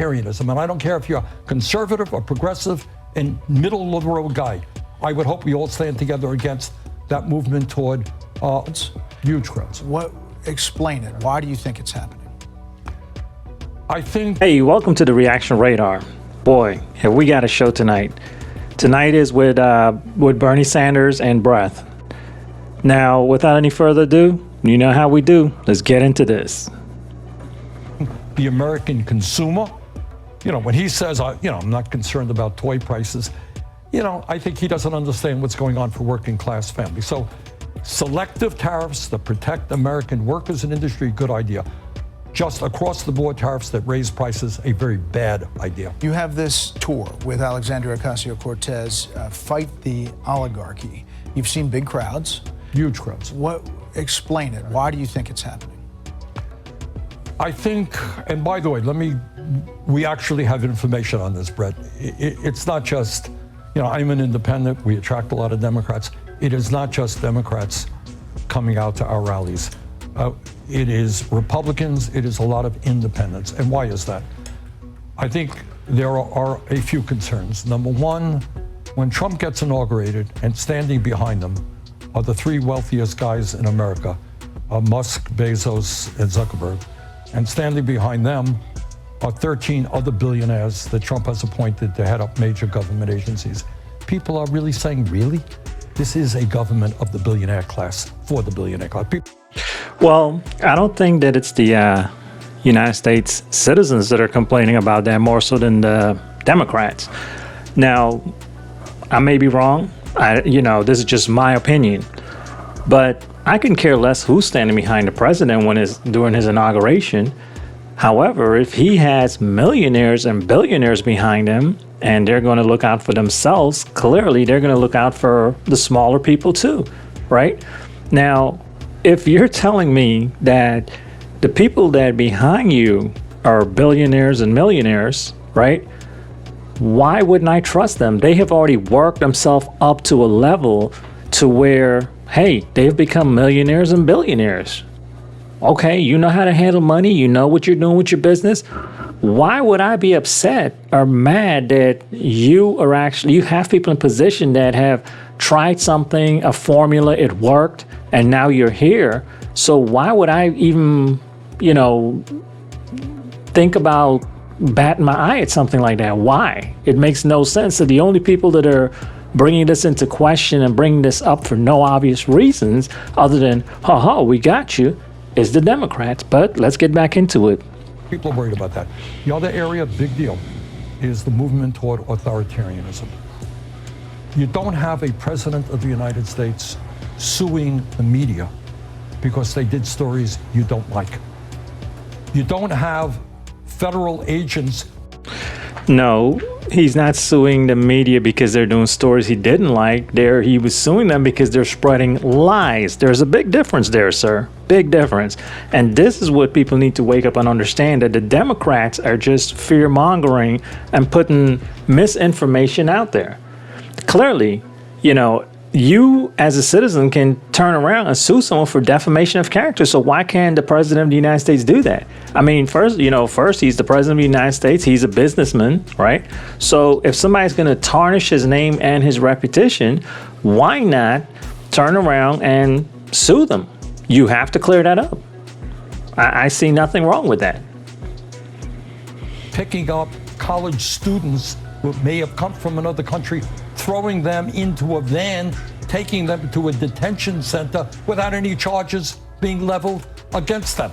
authoritarianism. And I don't care if you're conservative or progressive and middle of the road guy. I would hope we all stand together against that movement toward huge crowds. Explain it. Why do you think it's happening? I think... Hey, welcome to the Reaction Radar. Boy, have we got a show tonight. Tonight is with Bernie Sanders and Breath. Now, without any further ado, you know how we do. Let's get into this. The American consumer, you know, when he says, I'm not concerned about toy prices, I think he doesn't understand what's going on for working class families. So selective tariffs that protect American workers and industry, good idea. Just across the board tariffs that raise prices, a very bad idea. You have this tour with Alexandria Ocasio-Cortez, Fight the Oligarchy. You've seen big crowds. Huge crowds. Explain it. Why do you think it's happening? I think, and by the way, we actually have information on this, Brett. It's not just, I'm an independent, we attract a lot of Democrats. It is not just Democrats coming out to our rallies. It is Republicans, it is a lot of independents. And why is that? I think there are a few concerns. Number one, when Trump gets inaugurated and standing behind him are the three wealthiest guys in America, Musk, Bezos, and Zuckerberg. And standing behind them are 13 other billionaires that Trump has appointed to head up major government agencies. People are really saying, really? This is a government of the billionaire class, for the billionaire class. Well, I don't think that it's the United States citizens that are complaining about that more so than the Democrats. Now, I may be wrong. This is just my opinion. But I can care less who's standing behind the president during his inauguration. However, if he has millionaires and billionaires behind him and they're going to look out for themselves, clearly they're going to look out for the smaller people too, right? Now, if you're telling me that the people that behind you are billionaires and millionaires, right? Why wouldn't I trust them? They have already worked themselves up to a level to where, hey, they've become millionaires and billionaires. Okay, you know how to handle money. You know what you're doing with your business. Why would I be upset or mad that you have people in position that have tried something, a formula, it worked, and now you're here. So why would I even, think about batting my eye at something like that? Why? It makes no sense. So the only people that are bringing this into question and bringing this up for no obvious reasons other than, we got you, is the Democrats. But let's get back into it. People are worried about that. The other area, big deal, is the movement toward authoritarianism. You don't have a president of the United States suing the media because they did stories you don't like. You don't have federal agents. No, he's not suing the media because they're doing stories he didn't like. He was suing them because they're spreading lies. There's a big difference there, sir. Big difference. And this is what people need to wake up and understand, that the Democrats are just fear-mongering and putting misinformation out there. Clearly, you as a citizen can turn around and sue someone for defamation of character. So why can't the president of the United States do that? I mean, first, he's the president of the United States. He's a businessman, right? So if somebody's going to tarnish his name and his reputation, why not turn around and sue them? You have to clear that up. I see nothing wrong with that. Picking up college students who may have come from another country, throwing them into a van, taking them to a detention center without any charges being leveled against them.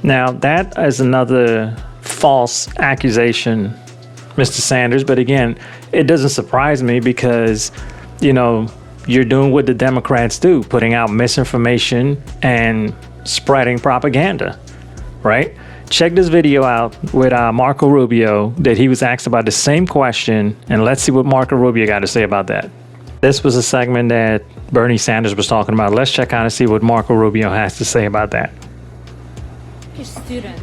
Now, that is another false accusation, Mr. Sanders. But again, it doesn't surprise me because, you're doing what the Democrats do, putting out misinformation and spreading propaganda, right? Check this video out with Marco Rubio that he was asked about the same question, and let's see what Marco Rubio got to say about that. This was a segment that Bernie Sanders was talking about. Let's check out and see what Marco Rubio has to say about that. A student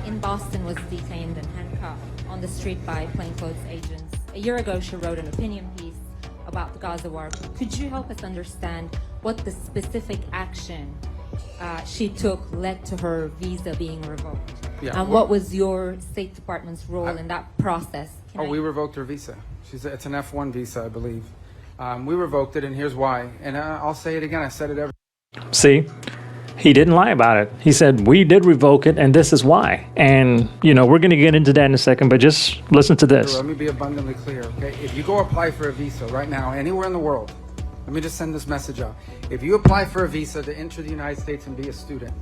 in Boston was detained and handcuffed on the street by plainclothes agents. A year ago, she wrote an opinion piece about the Gaza war. Could you help us understand what the specific action she took led to her visa being revoked. Yeah, And what was your State Department's role in that process? We revoked her visa. It's an F1 visa, I believe. We revoked it, and here's why. And I'll say it again. I said it every. See, he didn't lie about it. He said, we did revoke it, and this is why. And, you know, we're going to get into that in a second, but just listen to this. Let me be abundantly clear, okay? If you go apply for a visa right now, anywhere in the world, let me just send this message out. If you apply for a visa to enter the United States and be a student,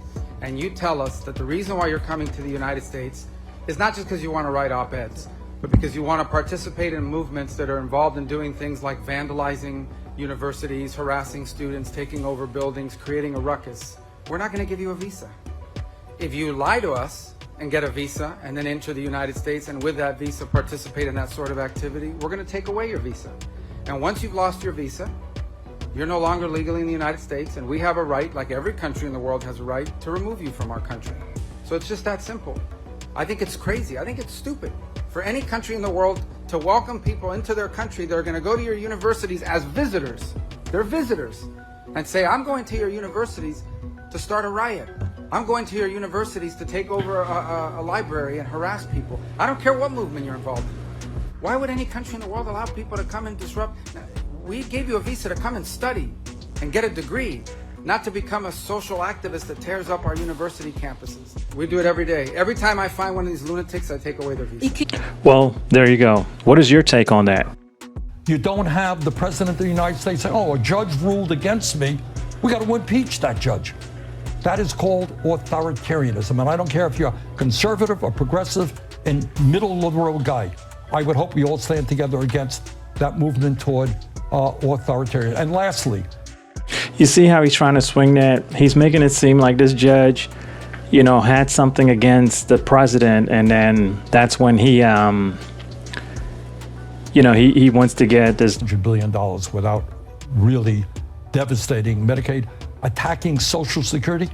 and you tell us that the reason why you're coming to the United States is not just because you want to write op-eds, but because you want to participate in movements that are involved in doing things like vandalizing universities, harassing students, taking over buildings, creating a ruckus, we're not going to give you a visa. If you lie to us and get a visa and then enter the United States and with that visa participate in that sort of activity, we're going to take away your visa. And once you've lost your visa, you're no longer legally in the United States, and we have a right, like every country in the world has a right, to remove you from our country. So it's just that simple. I think it's crazy. I think it's stupid for any country in the world to welcome people into their country that are going to go to your universities as visitors. They're visitors. And say, I'm going to your universities to start a riot. I'm going to your universities to take over a library and harass people. I don't care what movement you're involved in. Why would any country in the world allow people to come and disrupt? We gave you a visa to come and study and get a degree, not to become a social activist that tears up our university campuses. We do it every day. Every time I find one of these lunatics, I take away their visa. Well, there you go. What is your take on that? You don't have the president of the United States say, oh, a judge ruled against me. We got to impeach that judge. That is called authoritarianism. And I don't care if you're conservative or progressive and middle of the road guy. I would hope we all stand together against that movement toward authoritarian. And lastly, you see how he's trying to swing that? He's making it seem like this judge, you know, had something against the president, and then that's when he, you know, he wants to get this $100 billion without really devastating Medicaid, attacking Social Security,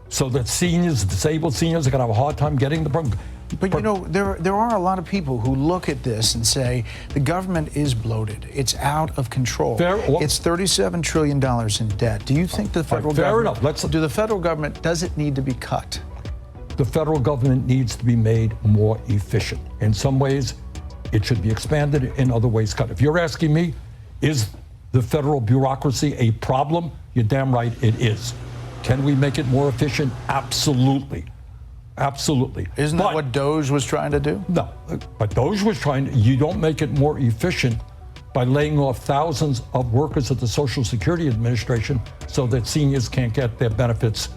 so that seniors, disabled seniors, are going to have a hard time getting the program. But you know, there are a lot of people who look at this and say the government is bloated. It's out of control. It's $37 trillion in debt. Do you think the federal government? Fair enough. Do the federal government, does it need to be cut? The federal government needs to be made more efficient. In some ways, it should be expanded. In other ways, cut. If you're asking me, is the federal bureaucracy a problem? You're damn right it is. Can we make it more efficient? Absolutely. Absolutely. Isn't that what Doge was trying to do? No, but Doge was trying to, you don't make it more efficient by laying off thousands of workers at the Social Security Administration so that seniors can't get their benefits.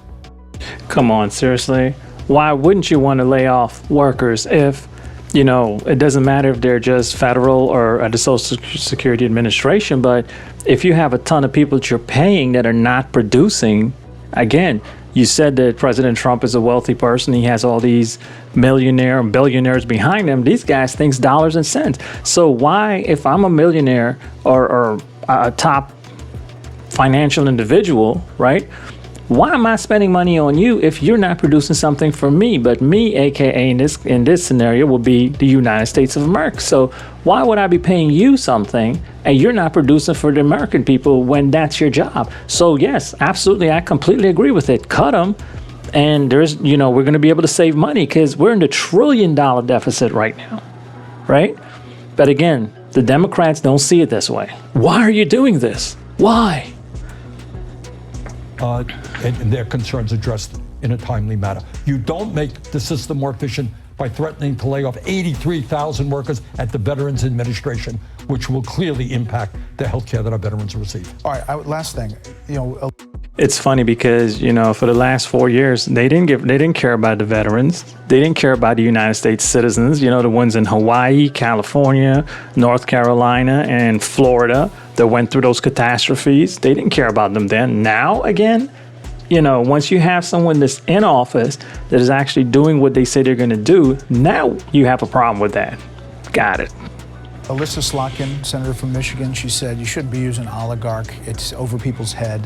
Come on, seriously? Why wouldn't you want to lay off workers if, you know, it doesn't matter if they're just federal or at the Social Security Administration, but if you have a ton of people that you're paying that are not producing, again, you said that President Trump is a wealthy person. He has all these millionaire and billionaires behind him. These guys think dollars and cents. So why, if I'm a millionaire or a top financial individual, right? Why am I spending money on you if you're not producing something for me? But me, aka in this scenario, will be the United States of America. So why would I be paying you something and you're not producing for the American people when that's your job? So yes, absolutely, I completely agree with it. Cut them, and there's, you know, we're going to be able to save money because we're in the $1 trillion deficit right now, right? But again, the Democrats don't see it this way. Why are you doing this? Why? And their concerns addressed in a timely manner. You don't make the system more efficient by threatening to lay off 83,000 workers at the Veterans Administration, which will clearly impact the health care that our veterans receive. All right, last thing, you know. It's funny because, you know, for the last 4 years, they didn't care about the veterans. They didn't care about the United States citizens, you know, the ones in Hawaii, California, North Carolina, and Florida that went through those catastrophes. They didn't care about them then. Now, again, you know, once you have someone that's in office that is actually doing what they say they're going to do, now you have a problem with that. Got it. Alyssa Slotkin, senator from Michigan, she said you shouldn't be using oligarch. It's over people's head.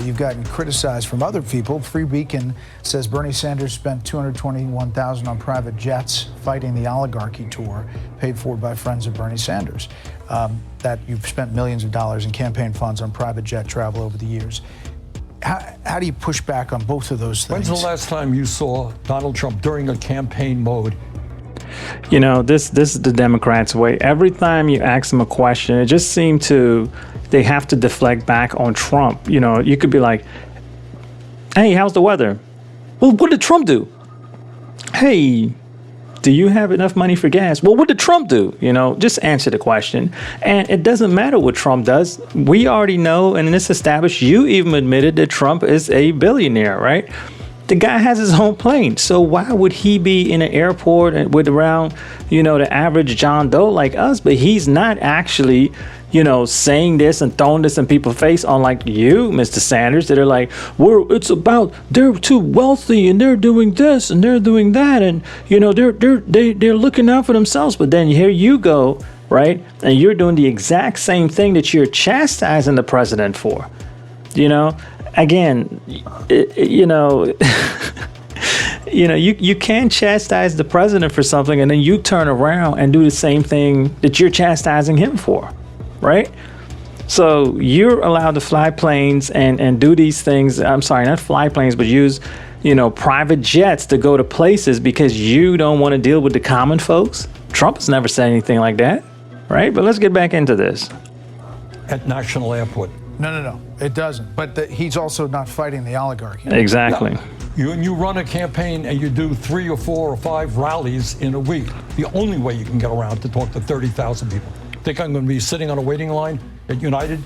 You've gotten criticized from other people. Free Beacon says Bernie Sanders spent $221,000 on private jets fighting the oligarchy tour, paid for by friends of Bernie Sanders. That you've spent millions of dollars in campaign funds on private jet travel over the years. How do you push back on both of those things? When's the last time you saw Donald Trump during a campaign mode? You know, this is the Democrats' way. Every time you ask them a question, it just seems they have to deflect back on Trump. You know, you could be like, hey, how's the weather? Well, what did Trump do? Hey, do you have enough money for gas? Well, what did Trump do? You know, just answer the question. And it doesn't matter what Trump does. We already know, and it's established, you even admitted that Trump is a billionaire, right? The guy has his own plane. So why would he be in an airport with around, you know, the average John Doe like us? But he's not actually, you know, saying this and throwing this in people's face, unlike you, Mr. Sanders, that are like, it's about they're too wealthy and they're doing this and they're doing that, and you know they're looking out for themselves. But then here you go, right, and you're doing the exact same thing that you're chastising the president for. You know, again, you know. You know, you can chastise the president for something and then you turn around and do the same thing that you're chastising him for, right? So you're allowed to fly planes and do these things. I'm sorry, not fly planes, but use, you know, private jets to go to places because you don't want to deal with the common folks. Trump has never said anything like that, right? But let's get back into this. At National Airport. No, it doesn't. But he's also not fighting the oligarchy. Exactly. No. You run a campaign and you do 3 or 4 or 5 rallies in a week. The only way you can get around to talk to 30,000 people. Think I'm going to be sitting on a waiting line at United,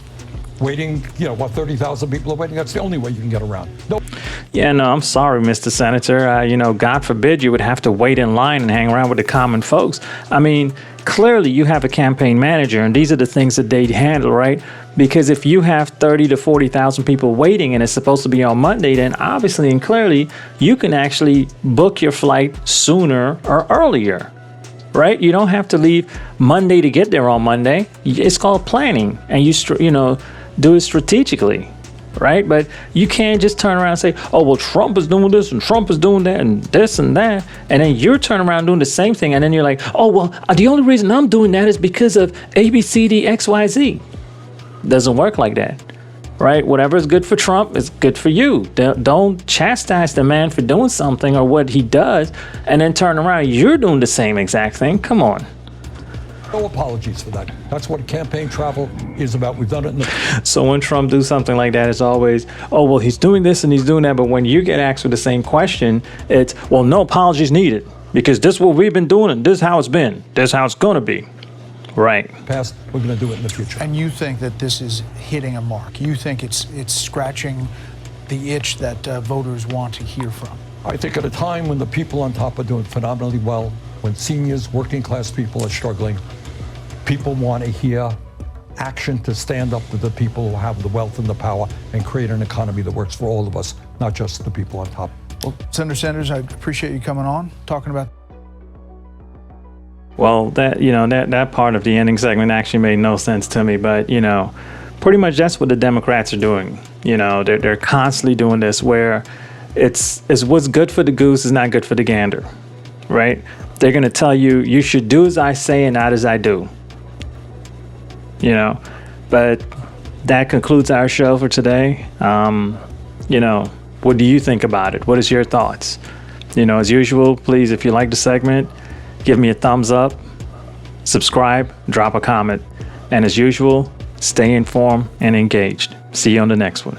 waiting, you know, what, 30,000 people are waiting? That's the only way you can get around. Nope. Yeah, no, I'm sorry, Mr. Senator. You know, God forbid you would have to wait in line and hang around with the common folks. I mean, clearly you have a campaign manager, and these are the things that they handle, right? Because if you have 30 to 40,000 people waiting and it's supposed to be on Monday, then obviously and clearly you can actually book your flight sooner or earlier, right? You don't have to leave Monday to get there on Monday. It's called planning, and you know, do it strategically, right? But you can't just turn around and say, oh, well, Trump is doing this and Trump is doing that and this and that. And then you're turning around doing the same thing. And then you're like, oh, well, the only reason I'm doing that is because of A, B, C, D, X, Y, Z. Doesn't work like that, right? Whatever is good for Trump is good for you. Don't chastise the man for doing something or what he does and then turn around. You're doing the same exact thing. Come on. No apologies for that. That's what campaign travel is about. We've done it in the... So when Trump do something like that, it's always, oh, well, he's doing this and he's doing that. But when you get asked with the same question, it's, well, no apologies needed because this is what we've been doing and this is how it's been. This is how it's going to be. Right. Past, we're going to do it in the future. And you think that this is hitting a mark? You think it's scratching the itch that voters want to hear from? I think at a time when the people on top are doing phenomenally well, when seniors, working class people are struggling, people want to hear action to stand up to the people who have the wealth and the power and create an economy that works for all of us, not just the people on top. Well, Senator Sanders, I appreciate you coming on, talking about. Well, that part of the ending segment actually made no sense to me, but, you know, pretty much that's what the Democrats are doing. You know, they're constantly doing this where it's what's good for the goose is not good for the gander, right? They're going to tell you, you should do as I say and not as I do. You know, but that concludes our show for today. You know, what do you think about it? What is your thoughts? You know, as usual, please, if you like the segment, give me a thumbs up, subscribe, drop a comment. And as usual, stay informed and engaged. See you on the next one.